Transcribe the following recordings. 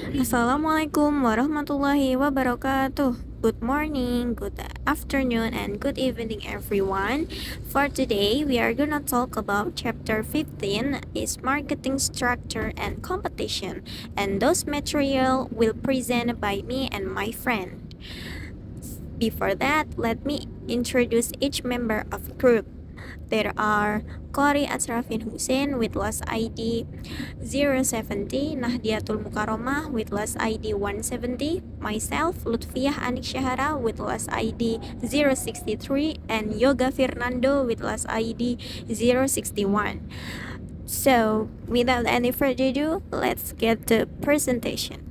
Assalamualaikum warahmatullahi wabarakatuh. Good morning, good afternoon, and good evening, everyone. For today, we are gonna talk about chapter 15 is marketing structure and competition, and those material will present by me and my friend. Before that, let me introduce each member of the group. There are Qori Atsaravin H with last ID 070, Nahdiyatul with last ID 170, myself Lutfiah Aniq Syahara with last ID 063, and Yoga Firnando with last ID 061. So, without any further ado, let's get the presentation.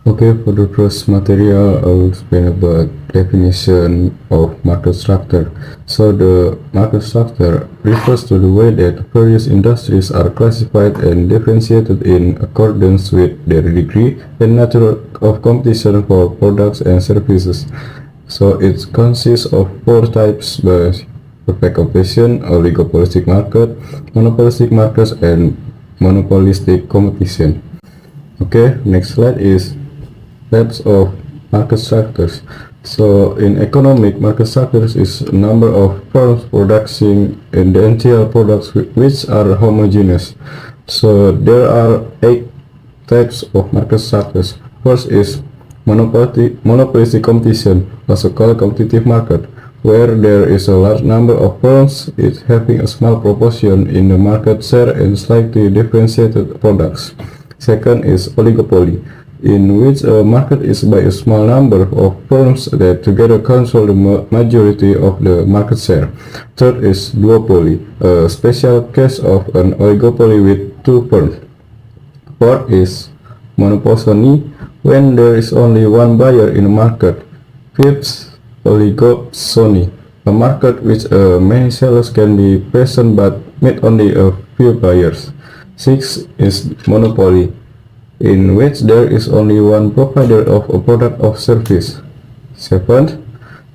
Okay, for the first material, I will explain about definition of market structure. So the market structure refers to the way that various industries are classified and differentiated in accordance with their degree and nature of competition for products and services. So it consists of four types: by perfect competition, oligopolistic market, monopolistic markets, and monopolistic competition. Okay, next slide is types of market structures. So in economic, market structures is a number of firms producing identical products which are homogeneous. So there are 8 types of market structures. First is monopolistic competition, also called competitive market, where there is a large number of firms, each having a small proportion in the market share and slightly differentiated products. Second is oligopoly, in which a market is by a small number of firms that together control the majority of the market share. Third is duopoly, a special case of an oligopoly with two firms. Fourth is monopoly, when there is only one buyer in a market. Fifth, oligopsony, a market which many sellers can be present but meet only a few buyers. Sixth is monopoly, in which there is only one provider of a product or service. Seventh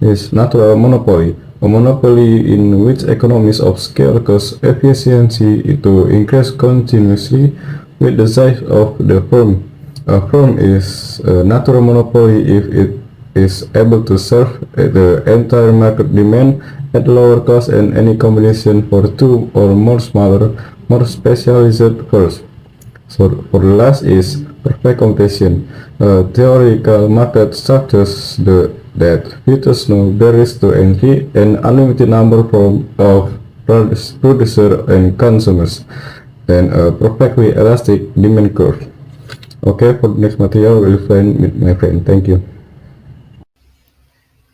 is natural monopoly, a monopoly in which economies of scale cause efficiency to increase continuously with the size of the firm. A firm is a natural monopoly if it is able to serve the entire market demand at lower cost and any combination for two or more smaller, more specialized firms. So for the last is perfect competition. Theoretical market structures that features no barriers to entry and unlimited number of producer and consumers, and a perfectly elastic demand curve. Okay, for the next material, we'll find with my friend. Thank you.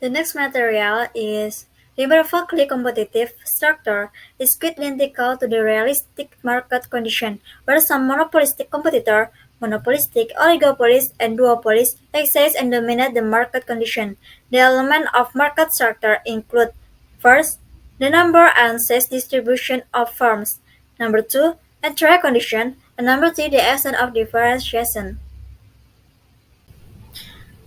The next material is hyperfically competitive structure is quite identical to the realistic market condition, where some monopolistic competitor, monopolistic, oligopolies, and duopolies exist and dominate the market condition. The elements of market structure include: first, the number and size distribution of firms; number two, entry condition; and number three, the extent of differentiation.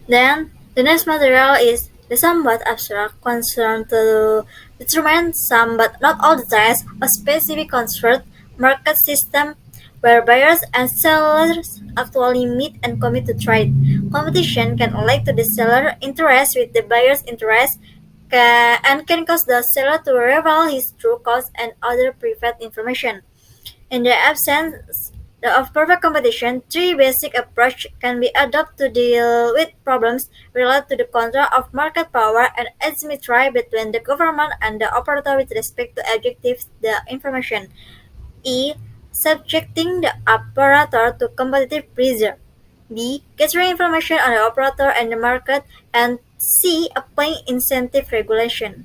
Then, the next material is the somewhat abstract concern to determine some but not all details of specific construct market system where buyers and sellers actually meet and commit to trade. Competition can align to the seller interest with the buyer's interest and can cause the seller to reveal his true cost and other private information. In the absence of perfect competition, three basic approaches can be adopted to deal with problems related to the control of market power and asymmetry between the government and the operator with respect to objective the information. E. Subjecting the operator to competitive pressure. B. Gathering information on the operator and the market. And C. Applying incentive regulation.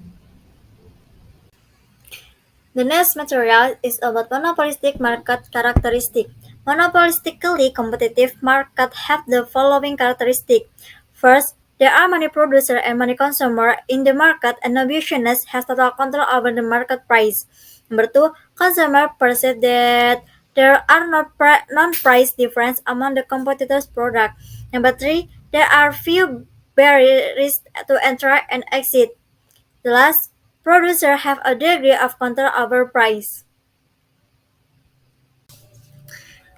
The next material is about monopolistic market characteristic. Monopolistically competitive markets have the following characteristic. First, there are many producers and many consumers in the market and no business has total control over the market price. Number two, consumers perceive that there are no non-price difference among the competitors' products. Number three, there are few barriers to enter and exit. The last, producers have a degree of control over price.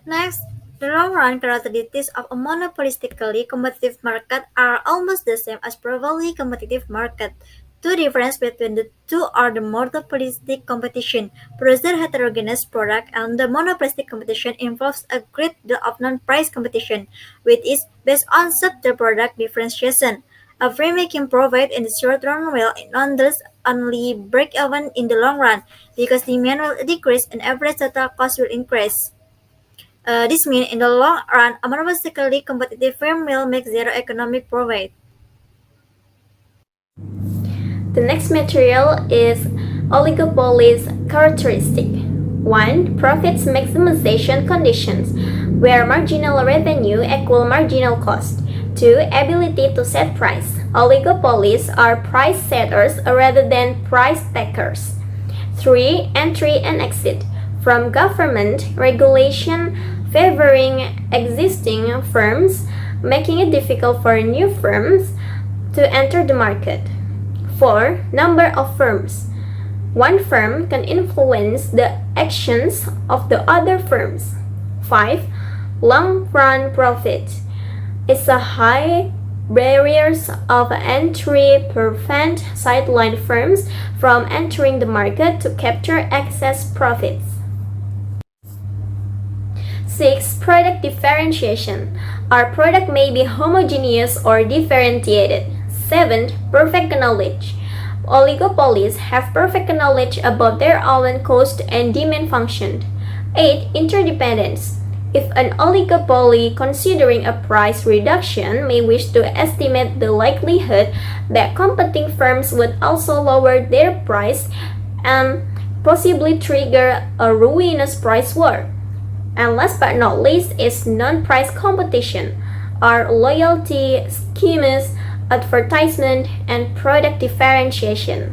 Next, The long-run characteristics of a monopolistically competitive market are almost the same as purely competitive market. The difference between the two are the monopolistic competition produces heterogeneous product and the monopolistic competition involves a great deal of non-price competition, which is based on subtle product differentiation. A free making profit in the short run will nonetheless only break even in the long run because demand will decrease and average total cost will increase. This means in the long run, a monopolistically competitive firm will make zero economic profit. The next material is oligopoly's characteristic. 1. Profits maximization conditions, where marginal revenue equal marginal cost. 2. Ability to set price. Oligopolies are price setters rather than price takers. 3. Entry and exit. From government regulation favoring existing firms, making it difficult for new firms to enter the market. 4. Number of firms. One firm can influence the actions of the other firms. 5. Long-run profit. It's a high barriers of entry prevent sideline firms from entering the market to capture excess profits. 6. Product differentiation. Our product may be homogeneous or differentiated. 7. Perfect knowledge. Oligopolies have perfect knowledge about their own cost and demand function. 8. Interdependence. If an oligopoly considering a price reduction may wish to estimate the likelihood that competing firms would also lower their price and possibly trigger a ruinous price war. And last but not least is non-price competition, are loyalty schemes, advertisement, and product differentiation.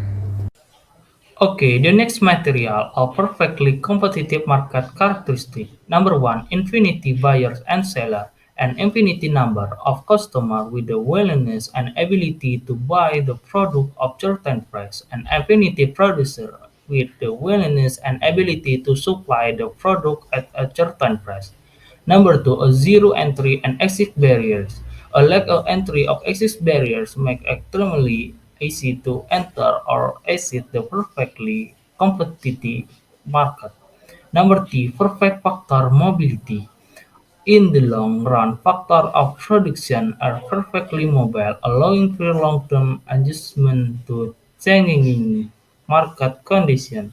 Okay, the next material are perfectly competitive market characteristic. Number one, infinity buyers and seller, an infinity number of customers with the willingness and ability to buy the product of certain price, an infinity producer with the willingness and ability to supply the product at a certain price. Number two, a zero entry and exit barriers. A lack of entry of exit barriers make extremely easy to enter or exit the perfectly competitive market. Number three, perfect factor mobility. In the long run, factors of production are perfectly mobile, allowing for long-term adjustment to changing market conditions.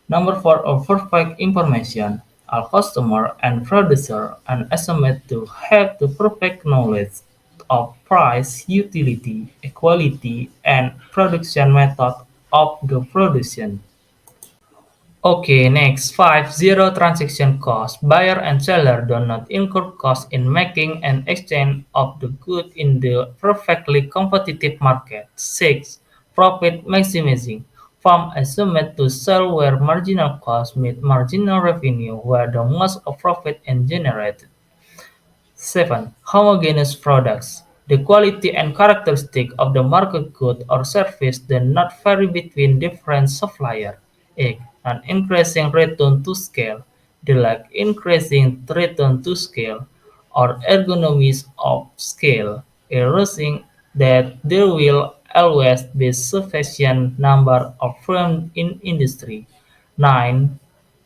Number four, a perfect information. A customer and producer are estimated to have the perfect knowledge of price, utility, quality, and production method of the production. Okay, next 5. Zero transaction cost. Buyer and seller do not incur costs in making an exchange of the good in the perfectly competitive market. 6. Profit maximizing. Firm assumed to sell where marginal cost meet marginal revenue where the most of profit is generated. 7. Homogeneous products. The quality and characteristic of the market good or service do not vary between different suppliers. 8. An increasing return to scale. The like increasing return to scale or ergonomies of scale, arising that there will always be sufficient number of firms in industry. 9.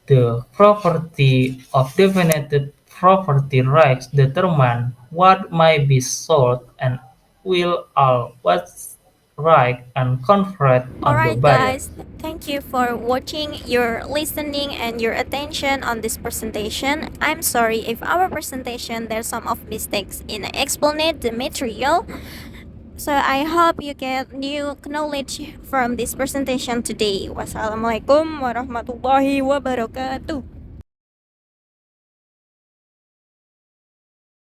The property of definite property rights determine what may be sold and will always right and confer on the Alright, buyer. guys, thank you for watching, your listening, and your attention on this presentation. I'm sorry if our presentation there's some of mistakes in explaining the material. So I hope you get new knowledge from this presentation today. Wassalamualaikum warahmatullahi wabarakatuh.